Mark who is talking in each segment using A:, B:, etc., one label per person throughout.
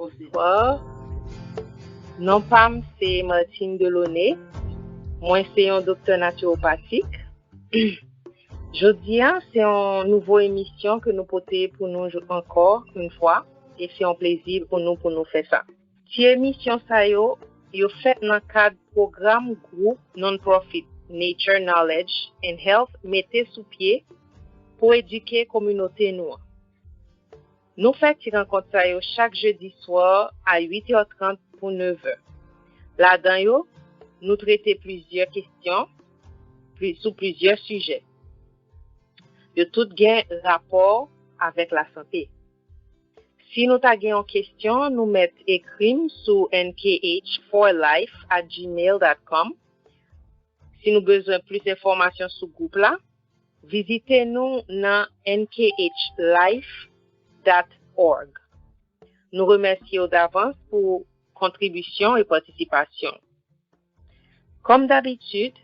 A: Bonsoir. Non pam, c'est Martine Delaunay. Moi, c'est un docteur naturopathique. Jeudi, c'est une nouvelle émission que nous portons pour nous encore une fois. Et c'est un plaisir pour nous faire ça. Cette émission, ça y est faite dans le cadre du programme groupe non-profit Nature Knowledge and Health mettez sous pied pour éduquer la communauté nous. Nous faisons rencontre ça chaque jeudi soir à 8h30 pour 9h. Là-dedans, nous traitons plusieurs questions sur plusieurs sujets. De tout gain rapport avec la santé. Si nous avons une question, nous mettons écrit sur nkh4life@gmail.com. Si nous avons besoin de plus d'informations sur le groupe là, visitez-nous dans nkHlife.org. Nous remercions d'avance pour contribution et participation. Comme d'habitude,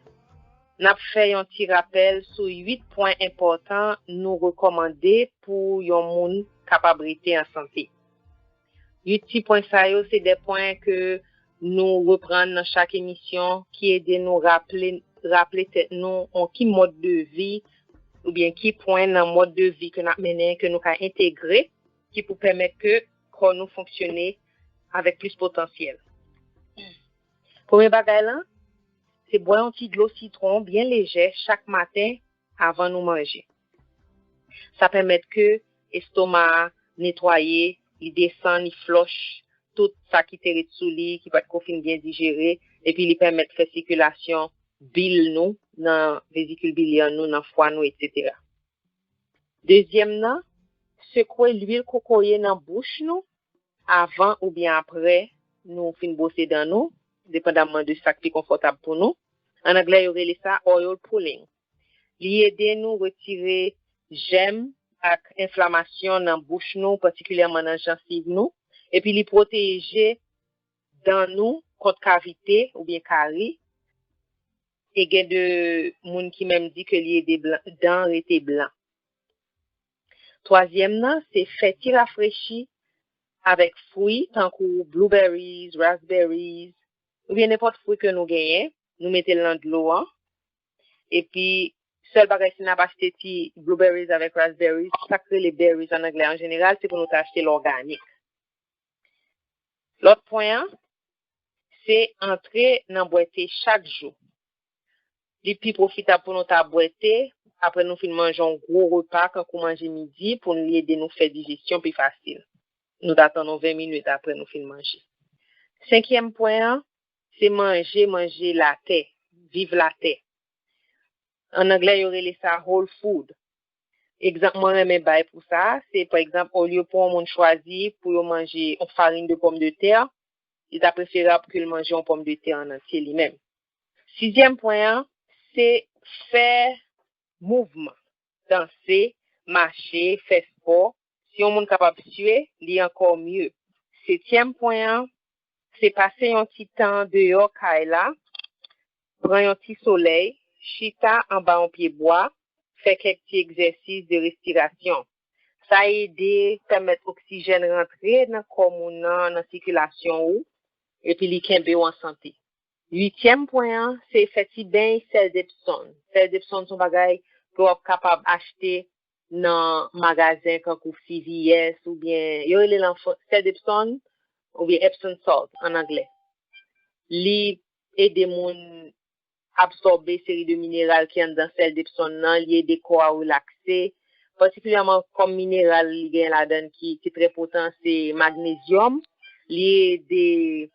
A: nous avons fait un petit rappel sur 8 points importants nous recommander pour les gens capacité en santé. 8 petits points, c'est des points que nous reprenons dans chaque émission qui aident nous rappeler nous en qui mode de vie ou bien qui point dans mode de vie que nous mené que nous avons intégré qui pour permettre que nous fonctionner avec plus potentiel. Premier bagage là, c'est boire un petit de l'eau citron bien léger chaque matin avant de manger. Ça permet que l'estomac nettoyé, il descend, il flush tout ça qui est sous lui, qui va être bien digéré, et puis il permet de faire circulation bile nous, dans vésicule biliaire nous, dans foie nous, etc. Deuxièmement, secouer l'huile cocoyer dans la bouche nous, avant ou bien après, nous fin bosser dans nous, dépendamment de ça qui est confortable pour nous. En anglais, il y aurait ça oil pulling. Il aide nous retirer germes ak inflammation dans bouche nous, particulièrement dans gencive nous, et puis il protéger dans nous contre cavité ou bien carie. Et il y a de monde qui même dit que lié des dents étaient blancs. Troisièmement, c'est fait rafraîchir avec fruits tant que blueberries, raspberries, ou bien n'importe fruit que nous gagnons, nous mettons dans de l'eau. Et puis, seul bagage si nous avons acheté des blueberries avec raspberries, ça que les berries en anglais en général, c'est pour nous acheter l'organique. L'autre point, c'est entrer dans la boîte chaque jour. Les plus profitables pour nous boîter, après nous fin manger un gros repas quand nous manger midi pour nous aider nous faire digestion plus facile. Nous attendons 20 minutes après nous fin manger. Cinquième point, c'est manger la terre, vivre la terre. En anglais, il y aurait ça whole food. Exemple, moi, je bail pour ça. C'est, par exemple, au lieu pour un monde choisi pour manger une farine de pommes de terre, il est préférable que manger une pomme de terre en entier lui-même. Sixième point, c'est faire mouvement. Danser, marcher, faire sport. Si on est capable de suer, il est encore mieux. Septième point, c'est passer un petit temps dehors, là, prendre un petit soleil, chita en bas en pied bois, faire quelques petits exercices de respiration. Ça aide à permettre l'oxygène rentrer dans le corps, dans la circulation, et puis les kembe en santé. Huitième point, c'est faire bien sel d'Epsom. Sel d'Epsom sont bagailles pour être capable d'acheter dans le magasin comme CVS ou bien, sel d'Epsom ou bien Epsom salt en anglais. Li aide moun absorber série de minéraux qui sont dans sel d'Epsom nan, li aide corps à relaxer, particulièrement comme minéral li gen la donne qui est très potent, c'est magnésium, li aide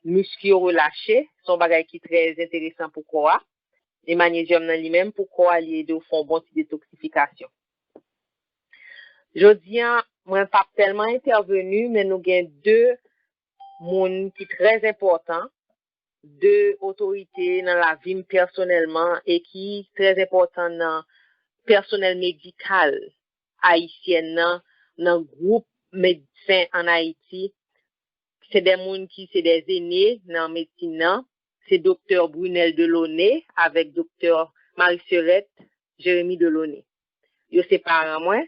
A: muscles relâchés, son bagay qui très intéressant pour corps. Et magnésium dans lui-même pour corps li aide au fond bon de détoxification. Jodi moi pas tellement intervenu mais nous avons deux monde qui très important, deux autorités dans la vie personnellement et qui très important dans personnel médical haïtien dans groupe médecin en Haïti. C'est des monde qui c'est des aînés dans médecine, c'est docteur Brunel Delaunay avec docteur Marie-Serette Jérémy Delaunay. Yo c'est parents moi,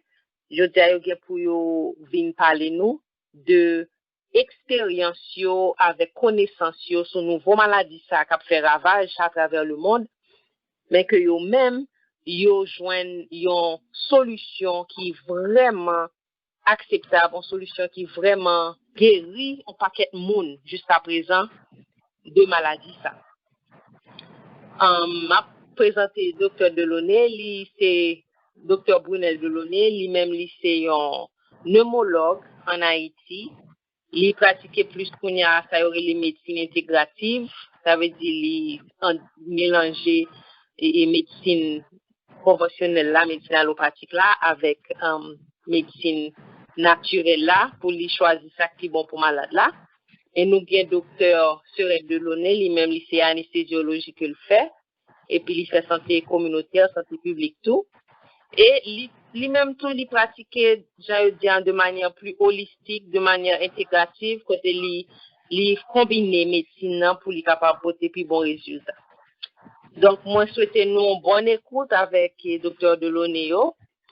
A: je dis yo pour yo vinn parler nous de expérience avec connaissance sur nouveau maladie ça qui fait ravage à travers le monde, mais que yo même yo joignent une solution qui est vraiment acceptable, une solution qui vraiment guérit un paquet de monde jusqu'à présent de maladie ça. M'a présenté docteur Delaunay, lui c'est docteur Brunel Delaunay, lui-même lui c'est un pneumologue en Haïti. Il pratiquait plus qu'on y a ça y aurait les médecines intégratives, ça veut dire il mélanger et médecine conventionnelle là, médecine allopathique là avec médecine naturelle là pour lui choisir ça qui est bon pour malade là. Et nous avons docteur Serette Delaunay, lui-même c'est anesthésiologie que le fait et puis il fait santé communautaire, santé publique tout. Et lui-même tout, il pratiquait, j'allais dire, de manière plus holistique, de manière intégrative, côté il combiner médecine pour lui capable porter plus bon résultat. Donc, moi, souhaite nous une bonne écoute avec le docteur Delaunay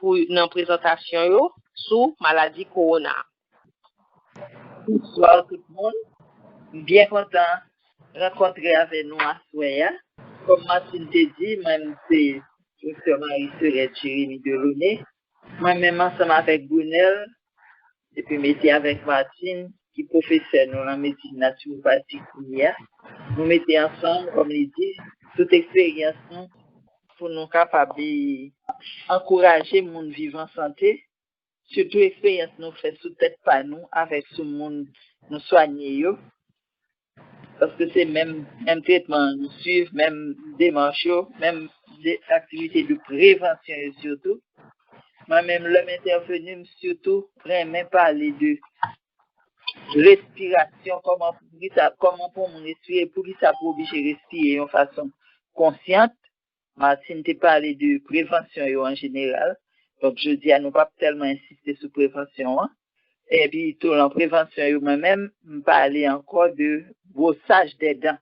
A: pour une présentation sur maladie corona.
B: Bonsoir tout le monde. Bien content de rencontrer avec nous à Soya. Comme Martine t'a dit, même c'est Dr. Marie-Serette Jérémy Delaunay. Moi-même, ensemble avec Brunel, et puis mettez avec Martine, qui est professeur dans la médecine naturopathique. Nous mettons ensemble, comme il dit, toute expérience pour nous capables d'encourager le monde vivre en santé. Surtout expérience nous fait sous tête pas nous, avec ce monde nous soigner. Parce que c'est même traitement nous suivre, même démarches, même des activités de prévention et surtout. Moi-même, l'homme intervenu, surtout, vraiment parler de respiration, comment pour mon respirer, pour qui ça peut obliger à respirer de façon consciente. Martine t'a parlé de prévention en général. Donc, je dis à nous pas tellement insister sur prévention. Et puis, tout en prévention, moi-même, me parler encore de brossage des dents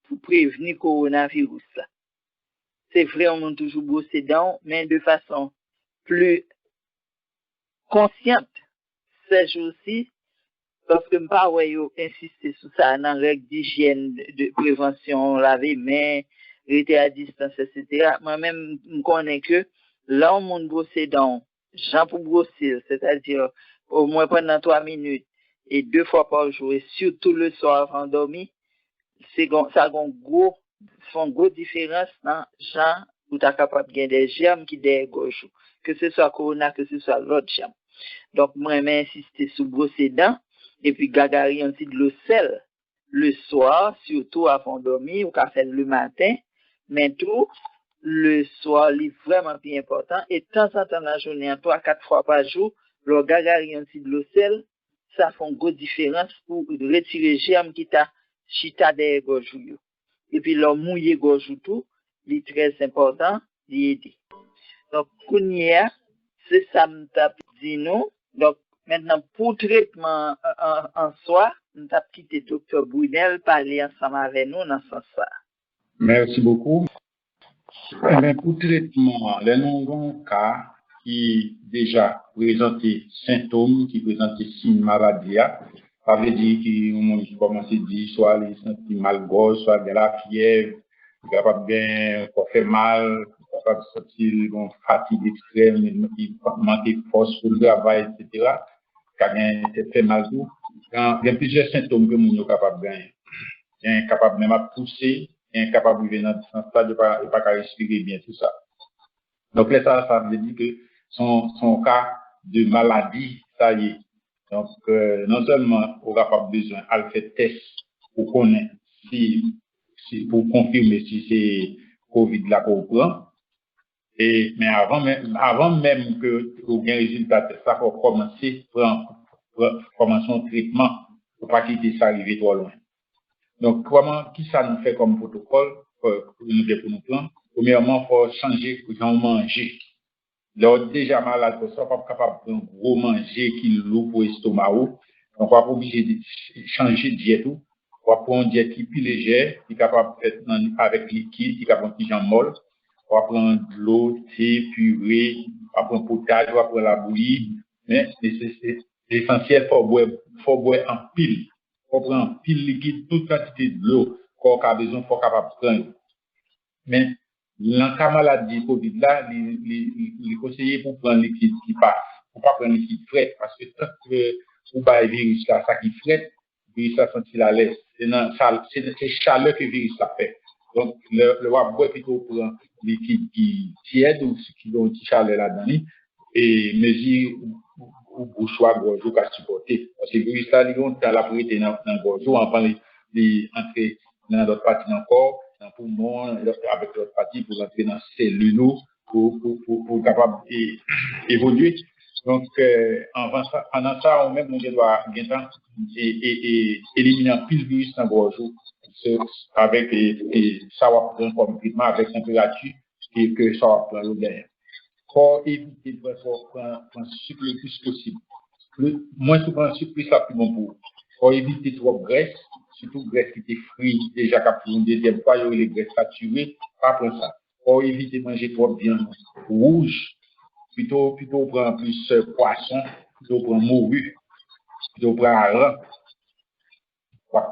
B: pour prévenir le coronavirus. C'est vrai, on a toujours brossé les dents, mais de façon plus consciente ces jours-ci, parce que je ne pas insister sur ça dans la règle d'hygiène, de prévention, laver les mains, rester à distance, etc. Moi-même, je connais que là, on a brossé les dents, j'en pour brosser, c'est-à-dire au moins pendant 3 minutes et 2 fois par jour, et surtout le soir avant de dormir, ça a une grosse différence dans gens où tu es capable de gagner des germes qui dégagent, que ce soit corona, que ce soit l'autre germe. Donc, moi, j'ai insisté sur brosser dents et puis gagarer un petit de l'eau sel le soir, surtout avant de dormir, ou qu'à faire le matin, mais tout le soir, c'est vraiment bien important. Et de temps en temps, dans la journée, 3-4 fois par jour, le gagarer un petit de l'eau sel, ça fait une grosse différence pour retirer les germes qui t'a chita des gorges. Et puis, le mouiller gorge tout, c'est très important d'aider. Donc, c'est ça que je dit nous. Donc, maintenant, pour le traitement en soi, nous avons quitté le docteur Brunel parler ensemble avec nous dans ce sens.
C: Merci beaucoup. Pour le traitement, les non-cas qui déjà présentent symptômes, qui présentent signes maladie, ça veut dire qu'on commence à dire soit les sentiments mal-gorge, soit de la fièvre, capable bien, fait mal, capable de sentir une fatigue extrême, qui manque de force pour le travail, etc. Quand il fait mal tout. Il y a plusieurs symptômes que nous sommes capables de gagner. Il est capable même de pousser, il est capable de venir dans ce stade de ne pas respirer bien, tout ça. Donc là, ça veut dire que son cas de maladie, ça y est. Donc, non seulement on a besoin de faire test pour connaître pour confirmer si c'est Covid là qu'on prend. Mais avant même que vous ayez un résultat, ça faut commencer un traitement pour pas quitter ça arriver trop loin. Donc, qui ça nous fait comme protocole pour nous prendre? Premièrement, il faut changer comment manger. Là, déjà malade, il ne faut pas capable de prendre gros manger qui est lourd pour l'estomac. Donc, on va pas obligé de changer de diète. On va prendre une diète qui est plus légère, qui est capable de faire avec liquide, qui est capable de faire molle. On va prendre de l'eau, thé, purée, on va prendre potage, on va prendre la bouillie. Mais l'essentiel, il faut faut boire en pile. Faut prendre en pile liquide, toute quantité de l'eau qu'on a besoin, faut capable prendre. Mais, dans cas maladie Covid là, il est conseillé pour prendre liquide qui passe, pour pas prendre liquide frais, parce que tant que vous avez le virus là, ça qui frais, le virus là senti la laisse. C'est chaleur que le virus là fait. Donc, le boire plutôt prendre liquide qui tiède ou qui donne une chaleur là-dedans, et mesure ou bouchoir gorge ou qu'à supporter. Parce que le virus là, il a la priorité dans le gorge, on va entrer dans d'autres parties dans le corps, dans le poumon, avec l'autre partie pour entrer dans les cellules pour capable évoluer. Donc, pendant ça, on même doit éliminer un pile virus dans le gorge avec ça va prendre comme traitement avec température que ça va prendre le gain. Pour éviter de prendre un sucre le plus possible. Moins souvent un sucre, plus ça plus bon pour vous. Pour éviter trop de graisse, surtout graisse qui était frite, déjà pour une deuxième fois, il y aurait les graisses saturées, pas prendre ça. Pour éviter de manger trop de viande rouge, plutôt prendre plus poisson, plutôt prendre morue, plutôt prendre hareng.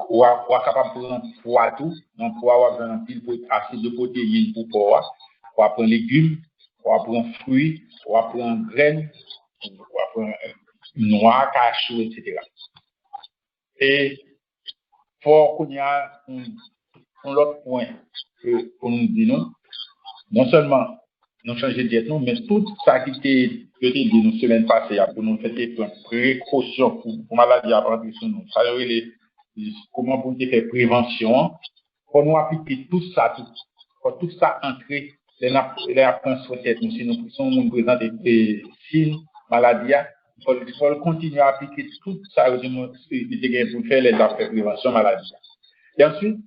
C: Ou capable de prendre poids tout, donc pour avoir un pile assez de protéines pour pouvoir, pour prendre légumes, pour prendre fruits, pour prendre graines, pour prendre noix, cachou, etc. Et pour qu'on y a un autre point que pour nous dire non seulement nous changer de diète, mais tout ça qui était dit nous semaine passée pour nous faire des précautions pour maladie à rentrer sur nous. Ça veut dire comment pour faire prévention, pour nous appliquer tout ça, pour tout ça entrer, les apprendre sur tête, si nous présentons des signes maladie, il faut continuer à appliquer tout ça pour faire les affaires prévention maladie. Et ensuite,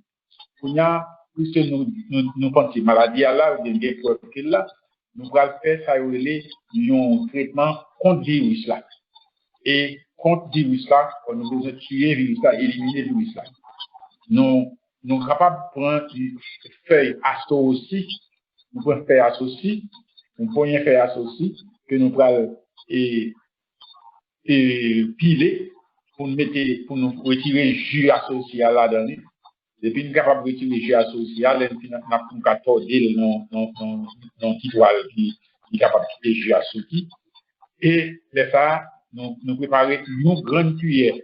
C: puisque nous pensons maladie là, ou des problèmes là, nous allons faire ça un traitement contre le virus là. Et contre le virus là, nous devons tuer le virus là, éliminer le virus là. Nous sommes capables de prendre une feuille asso aussi, nous prenons feuille asso aussi, nous prenons une feuille asso aussi, que nous allons piler pour nous retirer le jus associé là-dedans. Depuis nous sommes capables de retirer le jus associé, nous avons qu'à torder dans petit toile qui est capable de retirer le jus associé. Et ça, nous préparons une grande cuillère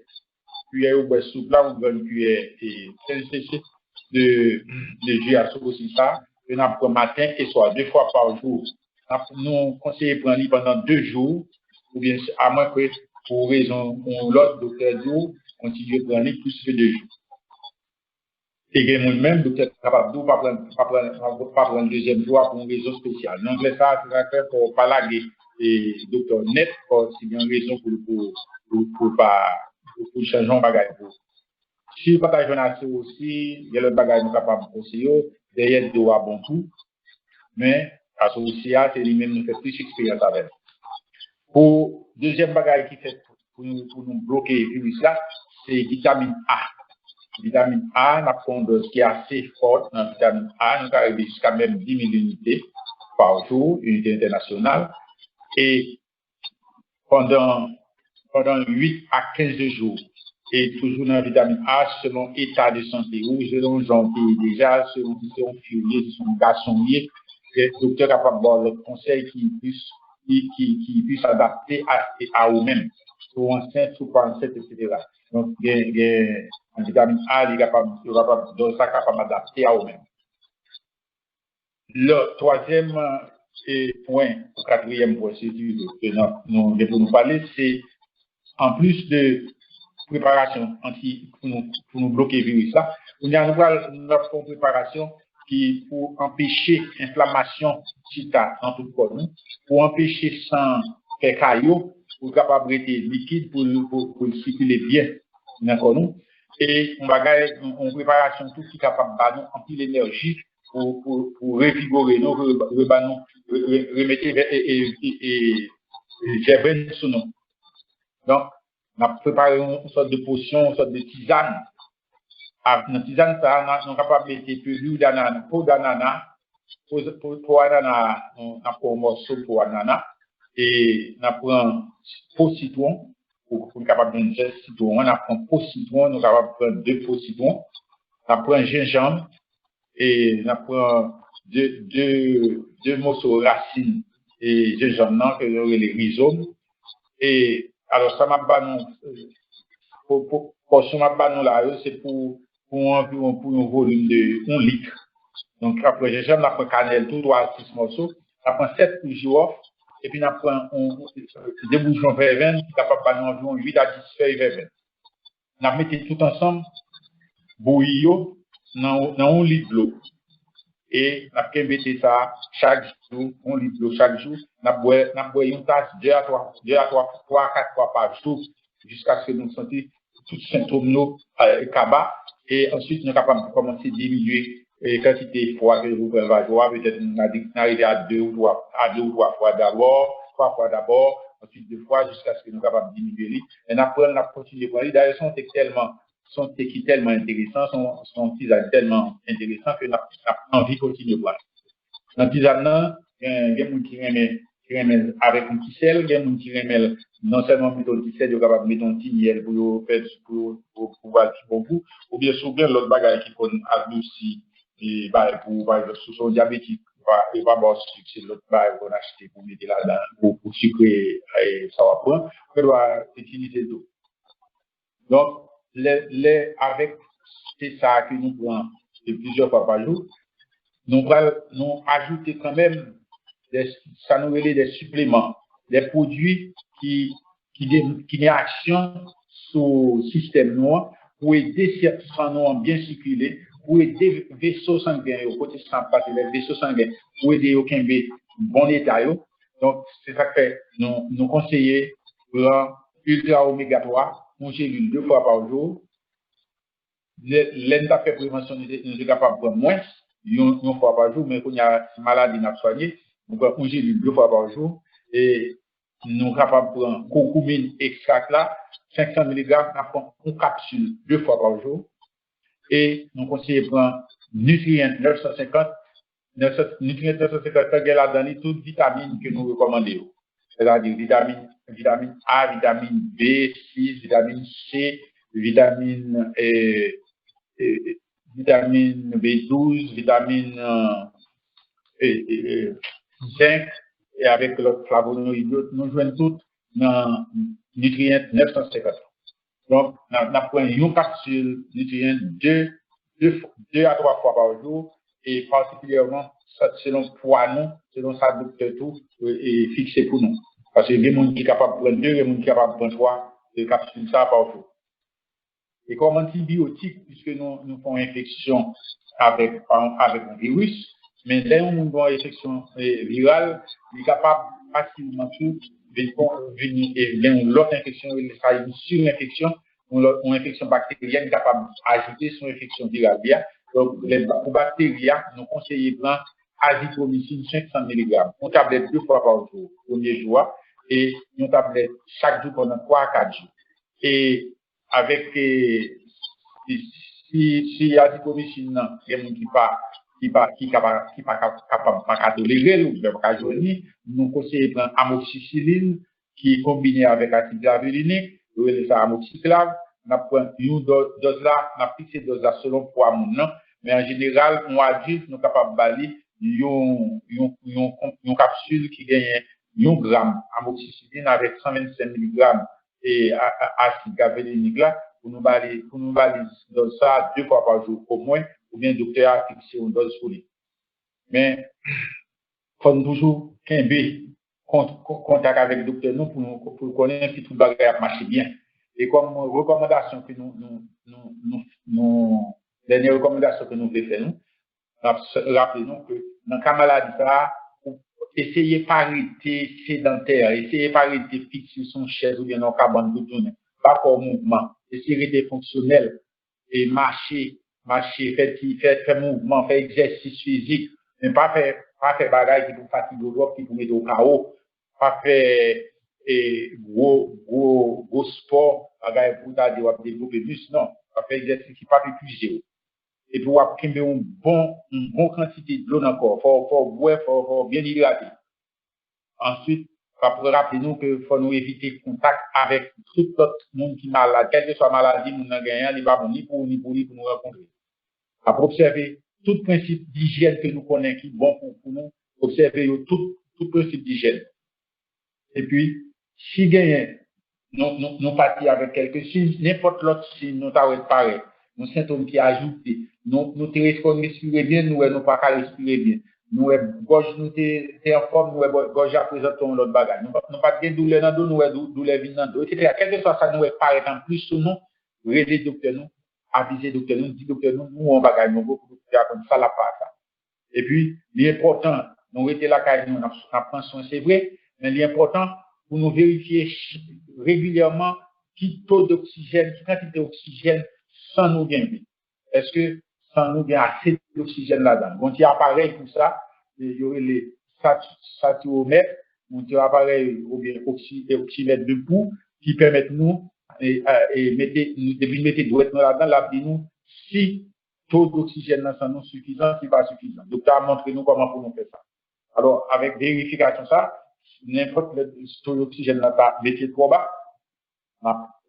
C: ou soupe là, une grande cuillère de jus associé ça, que nous prenons matin et soir, 2 fois par jour. Nous conseillons de prendre pendant 2 jours, ou bien à moins que pour raison l'autre docteur dit continue de prendre plus que 2 jours. Et moi-même, docteur capable de pas prendre 2e jour pour une raison spéciale. Donc ça, c'est pour pas laguer et docteur net, c'est une raison pour pas changer un bagage. Si vous partagez un aussi, il y a le bagage capable de conseiller, derrière de à bon coup, mais associé, c'est lui-même nous fait plus expérience avec. Pour deuxième bagage qui fait pour nous bloquer le virus là, c'est vitamine A. Vitamine A, nous avons une dose qui est assez forte dans la vitamine A, nous arrivons jusqu'à même 10 000 unités par jour, unité internationale, et pendant 8 à 15 jours. Et toujours dans la vitamine A, selon l'état de santé, ou selon gens qui déjà, selon si c'est un furier, si c'est un garçonnier, le docteur est capable d'avoir le conseil qui puisse s'adapter à eux-mêmes, soit enceinte, soit pas enceinte, etc. Donc, la vitamine A, il est capable d'adapter à eux-mêmes. Le troisième point, ou quatrième point, c'est que nous devons parler, c'est en plus de préparation pour nous bloquer le virus là, nous avons une préparation qui pour empêcher l'inflammation dans tout le corps, pour empêcher sans faire caillot, pour capable être liquide pour circuler bien dans le corps. Et on va gagner une préparation tout qui est capable de remplir l'énergie pour revigorer nous, remettre et gerber sur nous. Donc, on a préparé une sorte de potion, une sorte de tisane. Dans la tisane, on est capable de mettre pelure d'ananas, peau d'ananas, pour ananas, on a un morceau pour ananas, et on prend peau citron, pour capable de faire citron, on apprend pot citron, nous capable prendre 2 pots citron, on apprend gingembre et on apprend deux morceaux racines et gingembre que les rhizomes et alors ça m'a pas non pour ce m'a pas non là c'est pour environ pour un volume de 1 litre. Donc après gingembre on apprend cannelle tout 3 à 6 morceaux, on apprend 7 bougies et puis on apprend des bouchons verveine qui capable de environ 8 à 10 feuilles verveine. On a mis tout ensemble bouillir dans 1 litre d'eau et on a mettre ça chaque jour 1 litre d'eau chaque jour. On a boire une tasse 2 à 3 4 fois par jour jusqu'à ce que nous sentions tous symptômes nous cabas et ensuite nous sommes capables de commencer à diminuer la quantité de fois que vous pouvez avoir, peut-être arriver à 2 ou 3 fois d'abord, 3 fois d'abord, ensuite 2 fois jusqu'à ce que nous sommes capables de diminuer. Et après, on a continué pour aller. D'ailleurs, sont tellement intéressants, sont tellement intéressants que nous avons envie de continuer pour aller. Dans tisane, il y a des gens qui remettent avec un petit sel, il y a des gens qui remettent non seulement mettre un petit sel, ils sont capables de mettre un petit miel pour pouvoir faire bon goût, ou bien souvent l'autre bagage qui qu'on adouci et pour par exemple sous son diabétique, il va avoir sucre, c'est l'autre bagage qu'on achète pour mettre là-dedans, pour sucrer et ça va prendre, on doit utiliser d'eau. Donc, avec c'est ça que nous prenons plusieurs fois par jour, nous ajouter quand même ça nous relève des suppléments, des produits qui ont action sur le système noir pour aider ce sang noir bien circuler, pour aider les vaisseaux sanguins, au côté sang, parce que les vaisseaux sanguins, pour aider au bon état. Donc, c'est ça que nous conseillons pour ultra oméga 3, manger l'huile 2 fois par jour. L'un fait prévention, nous sommes capables de prendre moins, 1 fois par jour, mais quand il y a une maladie à soigner, nous pouvons manger 2 fois par jour et nous sommes capables de prendre curcumine extract là, 500 mg, nous prenons une capsule 2 fois par jour et nous conseillons de prendre nutriments 950, nutriments 950, là-dedans toutes les vitamines que nous recommandons. C'est-à-dire vitamine A, vitamine B6, vitamine C, vitamine B12, vitamine zinc et avec le flavonoïde, nous jouons toutes dans nutriments 950. Donc, nous prenons une capsule nutriments 2 à 3 fois par jour et particulièrement selon le poids, selon sa docteur tout, et fixé pour nous. Parce que les gens qui sont capables de prendre 2, les gens qui sont capables de prendre 3 capsules ça par jour. Et comme antibiotique, puisque nous faisons infection avec un virus, mais dès qu'on a une infection virale, il est capable facilement de venir et l'autre infection, ça une surinfection, ou une infection bactérienne capable d'ajouter son infection virale. Donc, pour bactéries, nous conseillons de azithromycine 500 mg, une tablette 2 fois par jour, premier jour, et une tablette chaque jour pendant 3 à 4 jours. Et avec si azithromycine, il y a des gens qui pas tolérer ou pas joindre, nous conseillons de prendre amoxicilline qui est combiné avec acide gravulinique, c'est ça amoxiclave. On prend une dose là, on a fixé dose là selon le poids mon, mais en général, nous adultes, nous capables de balayer une capsule qui gagne 1 gramme amoxicilline avec 125 mg et acide gravulinique là pour nous balayer dose ça 2 fois par jour au moins, ou bien le docteur a fixé une dose pour lui. Mais il faut toujours contact avec le docteur nous pour connaître si tout le bagage marche bien. Et comme recommandation que dernière recommandation que nous voulons faire, rappelez-nous que dans la maladie, essayez pas d'arrêter sédentaire, essayez pas d'arrêter fixe sur son chaise ou bien dans cabane de tourner. Pas pour mouvement, essayez d'être fonctionnel et marcher, faire mouvement, faire exercice physique, mais pas faire bagaille qui vous fatigue au droit, qui vous met au chaos, pas faire gros sport, bagaille pour développer plus, non, pas faire exercice qui pas épuisé. Et pour avoir une bonne quantité de l'eau dans le corps, faut boire, faut bien hydrater. Ensuite, pour rappeler nous que faut nous éviter le contact avec tout l'autre monde qui est malade, quelle que soit maladie, nous n'avons rien, ni pas ni pour nous rencontrer. Après observer tout principe d'hygiène que nous connaissons qui est bon pour nous, observer tout principe d'hygiène. Et puis, si gagne, nous partir avec quelques signes, n'importe l'autre signe, nous t'arrête pareil. Nous symptômes qui ajoutent, nous te respirer bien, nous ne pas qu'à respirer bien. Nous gorge nous t'es en forme, nous gorge à présenter l'autre bagage. Nous pas de douleur dans le dos, nous douleur vient dans le dos, etc. Quel que soit ça, nous paraît en plus sur nous, réveiller docteur nous, aviser docteur nous, dire docteur nous, on bagage, nous beaucoup de ça la pas ça. Et puis, l'important, nous étions là quand nous prenons soin, c'est vrai, mais l'important, pour nous vérifier régulièrement qui taux d'oxygène, qui quantité d'oxygène sans nous gagner. Est-ce que sans nous gagner assez d'oxygène là-dedans? Bon, il y a appareil pour ça, il y aurait les saturomètres, il y a appareil ou bien oxymètre de pouls qui permettent nous, et mettez droite là-dedans, là, nous, si taux d'oxygène dans sang nous suffisant, si pas suffisant. Donc, ça a montré nous comment pour nous faire ça. Alors, avec vérification ça, n'importe le taux d'oxygène n'a pas été trop bas,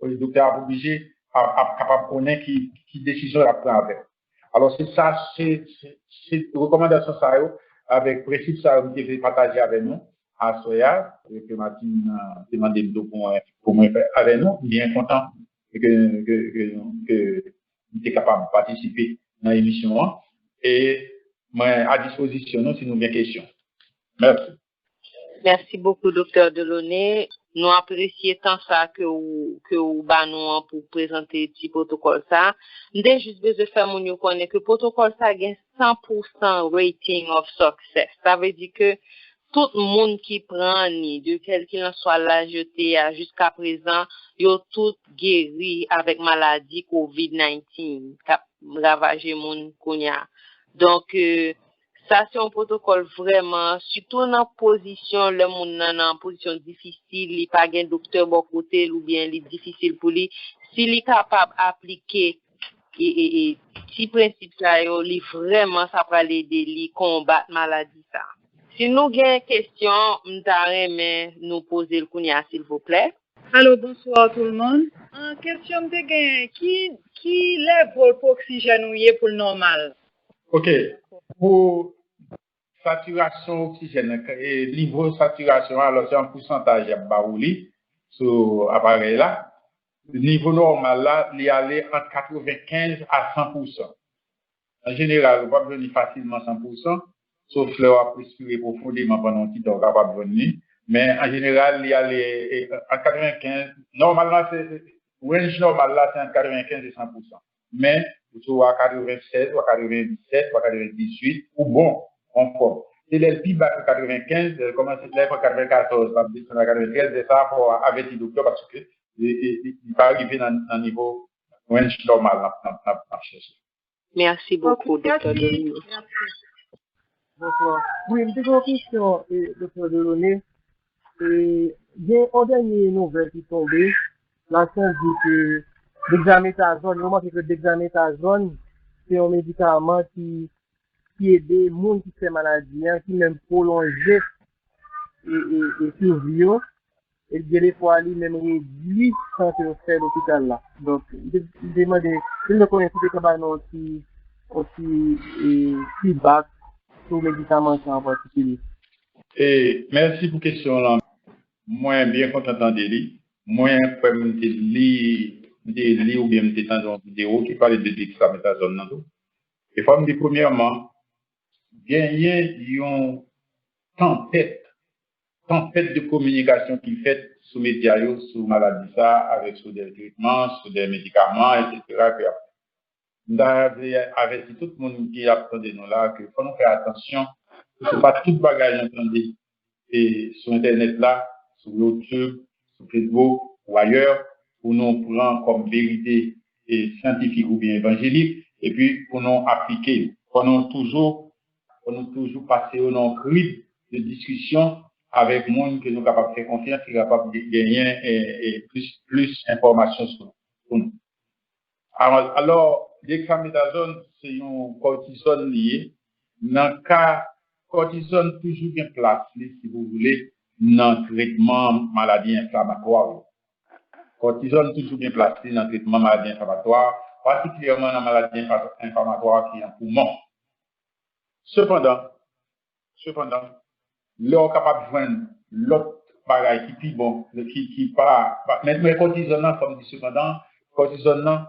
C: le docteur est obligé capable de connaître qui décision il prend avec. Alors, c'est ça, c'est recommandation ça, avec principe ça, vous devez partager avec nous, à Soya, que Martine a demandé pour moi faire avec nous, bien content que nous sommes capables de participer dans l'émission, et moi, à disposition, nous, si nous avons des questions. Merci.
A: Merci beaucoup, docteur Delaunay. Nous apprécions tant ça que vous nous pour présenter petit protocole ça. Nous avons juste besoin de faire mon connaître que le protocole ça a 100% rating of success. Ça veut dire que tout le monde qui prend de quel qu'il en soit là jeté jusqu'à présent, ils ont tout guéri avec maladie COVID-19 qui a ravagé mon konya. Donc ça, c'est un protocole vraiment, surtout dans position, le monde en position difficile, il pas un docteur bon côté ou bien il est difficile pour lui. S'il est capable d'appliquer et si principe ça, il vraiment ça va l'aider lui combattre maladie ça. Si nous avons une question, mais nous poser le kounia s'il vous plaît.
D: Allô, bonsoir tout le monde. En question de gain, qui lève pour oxygène pour le normal?
C: OK. Pour saturation oxygène, et niveau de saturation, alors c'est un pourcentage à baouli sur l'appareil là. Le niveau normal là, il y allait entre 95 à 100%. En général, on va venir facilement 100%, sauf le on respirer profondément pendant un petit temps, capable de venir. Mais en général, il y allait en 95, normalement, range normal là, c'est entre 95 et 100%. Mais, ou à 96, ou à 97, ou à 98, ou bon, en forme. C'est le plus bas que 95, commence à être 94, à 93, et ça, pour avertir le docteur parce que il va arriver dans un niveau range normal,
A: Merci beaucoup, docteur Delaunay.
E: Bonsoir. Oui, une petite question, docteur Delaunay. Il y a une dernière nouvelle qui est tombée. La science dit que dexaméthasone, on remarque que dexaméthasone, c'est un médicament qui aide les gens qui font maladie, qui même prolonge et survivre. Et des fois, il même réduit quand on fait l'hôpital là. Donc, je demande, je ne connais pas aussi feedback sur le médicament en particulier.
C: Et merci pour la question là. Moi, bien content d'entendre. Moi, comme je lis ou bien je dans une vidéo qui parle de dexaméthasone. Et faut me dire premièrement, gagner une tempête de communication qui fait sur les médias, sur maladie ça, avec sur des traitements, sur des médicaments, etc. Nous avons averti tout le monde qui attend de nous là qu'il faut nous faire attention. Ce n'est pas tout bagage entendu et sur Internet là, sur YouTube, sur Facebook ou ailleurs, pour nous prendre comme vérité et scientifique ou bien évangélique, et puis pour nous appliquer. Pour nous toujours passer au nom cri de discussion avec le monde que nous sommes capables de faire confiance, qui est capable de gagner et plus d'informations sur nous. Alors, dexaméthasone, c'est une cortisone liée. Dans le cas, cortisone toujours bien place, si vous voulez, dans le traitement maladie inflammatoire. Cortisone toujours bien placé dans le traitement maladie inflammatoire, particulièrement dans la maladie inflammatoire qui est en poumon. Cependant, l'on est capable de joindre l'autre bagage qui est plus bon, qui pas. Mais cortisone, comme dit cependant, cortisone,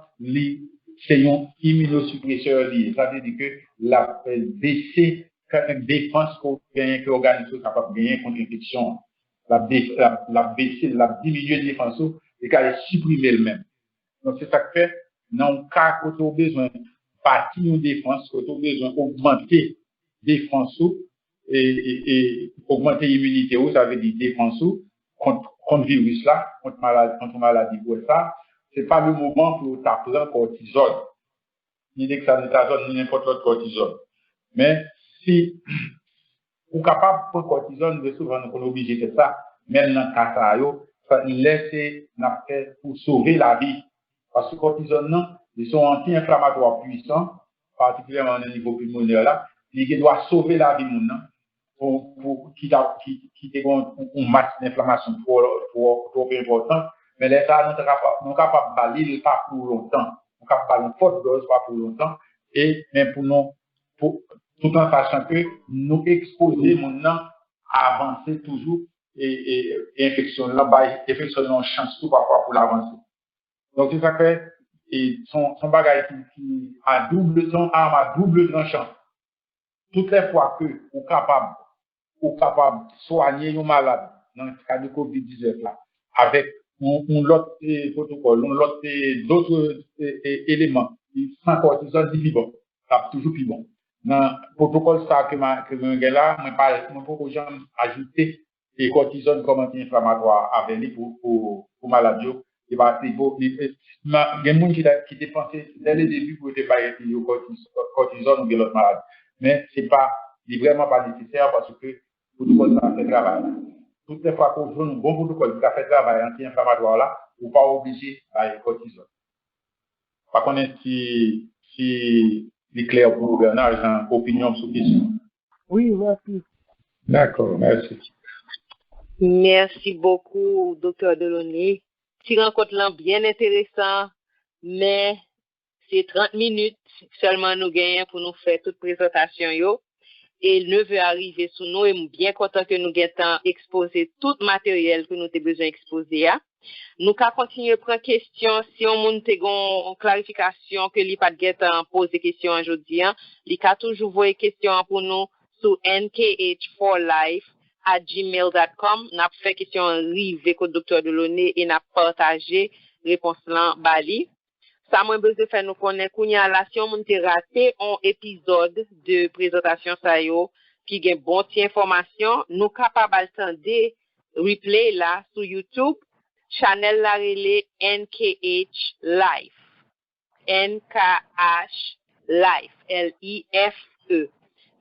C: c'est un immunosuppresseur lié. Ça veut dire que la baisser une défense qu'on gagne, que l'organisme est capable de gagner contre l'infection. La baisser, la diminuer la défense et qu'elle supprimer elle-même. Donc c'est ça que fait, dans le cas où tu as besoin de bâtir une défense, où tu as besoin d'augmenter la défense et augmenter l'immunité, ça veut dire défense contre le virus là, contre maladie ou ça, c'est pas le moment pour t'appeler cortisone, ni dexaméthasone, ni n'importe quel cortisone. Mais si vous êtes capable de prendre cortisone, de souvent nous sommes obligés de faire ça, même dans le cas ça, ça nous laisse pour sauver la vie. Parce que cortisone, ils sont anti-inflammatoires puissants, particulièrement au niveau pulmonaire là, qui doit sauver la vie pour qui ait une masse d'inflammation trop importante. Mais les ça, nous sommes capables de balayer pas pour longtemps. Nous sommes capables de balayer une forte dose pas pour longtemps. Et même pour nous, tout en sachant que nous exposer maintenant à avancer toujours et infection là, infection en chance tout parfois pour l'avancer. Donc c'est ça que son bagage qui a son arme à double tranchant. Toutes les fois que vous capable de soigner un malade dans le cas de COVID-19 là, avec un autre protocole, d'autres éléments, sans cortisone, c'est plus bon. Ça toujours plus bon. Dans le protocole ça que je là, je ne peux pas ajouter des cortisone comme anti-inflammatoire avec lui pour maladie. Il y a des gens qui dépensé dès le début pour te payer cortisone ou l'autre maladie. Mais c'est vraiment pas nécessaire parce que le protocole ça fait travail. Toutes les fois qu'on joue un bon protocole qui a fait travail anti-inflammatoire là, on n'est pas obligé de cortisone. Par contre, si c'est clair pour Bernard, j'ai une opinion sur la question.
E: Oui, merci.
C: D'accord, merci.
A: Merci beaucoup, Dr. Delaunay. Petit rencontre là bien intéressant, mais c'est 30 minutes seulement nous gagnons pour nous faire toute présentation yo. Et le veut arriver sous nous et bien content que nous gagnons exposer tout matériel que nous avons besoin d'exposer. Nous allons continuer à prendre questions. Si on a une clarification que l'IPAD pas de poser des questions aujourd'hui, il a toujours envoyer questions pour nous sur nkh4life@gmail.com. Nous avons fait question rive au Dr. Delaunay et nous avons partagé réponse là bali. Ça m'a besoin de faire nous connaître qu'on y a là si on a raté un épisode de présentation ça yo qui gagne bon information, nous capable attendre replay là sur YouTube. Channel la relé NKH Life. NKH Life. L-I-F-E.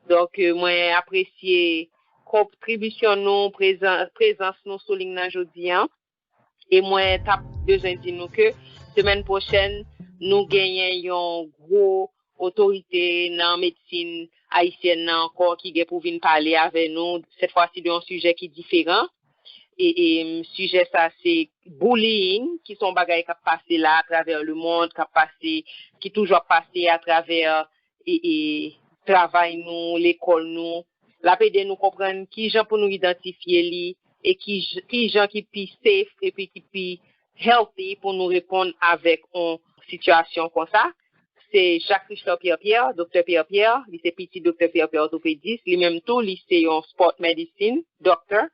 A: Donc, moi, apprécié contribution nous, présence nous sur ligne aujourd'hui. Et moi, t'as besoin de dire nous que semaine prochaine, nous gagnons une grosse autorité dans la médecine haïtienne encore qui est pour venir parler avec nous. Cette fois-ci, d'un sujet qui est différent. Et sujet ça c'est bullying qui sont bagages qui passé là à travers le monde qui toujours passé à travers et travail nous l'école nous la PD nous comprendre qui gens pour nous identifier li et qui gens qui plus safe et puis qui plus healthy pour nous répondre avec une situation comme ça. C'est Jacques-Christophe Pierre, docteur Pierre, il c'est petit docteur Pierre orthopédiste, lui même tout, il c'est un sport medicine docteur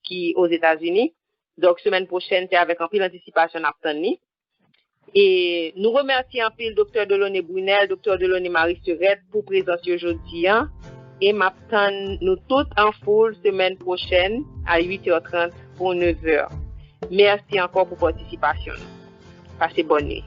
A: qui aux États-Unis. Donc semaine prochaine c'est avec un peu d'anticipation à tenir. Et nous remercions un peu docteur Delaunay Brunel, docteur Delaunay Marie Surette pour présence aujourd'hui et m'attend nous toutes en foule semaine prochaine à 8h30 pour 9h. Merci encore pour participation. Passez bonne nuit.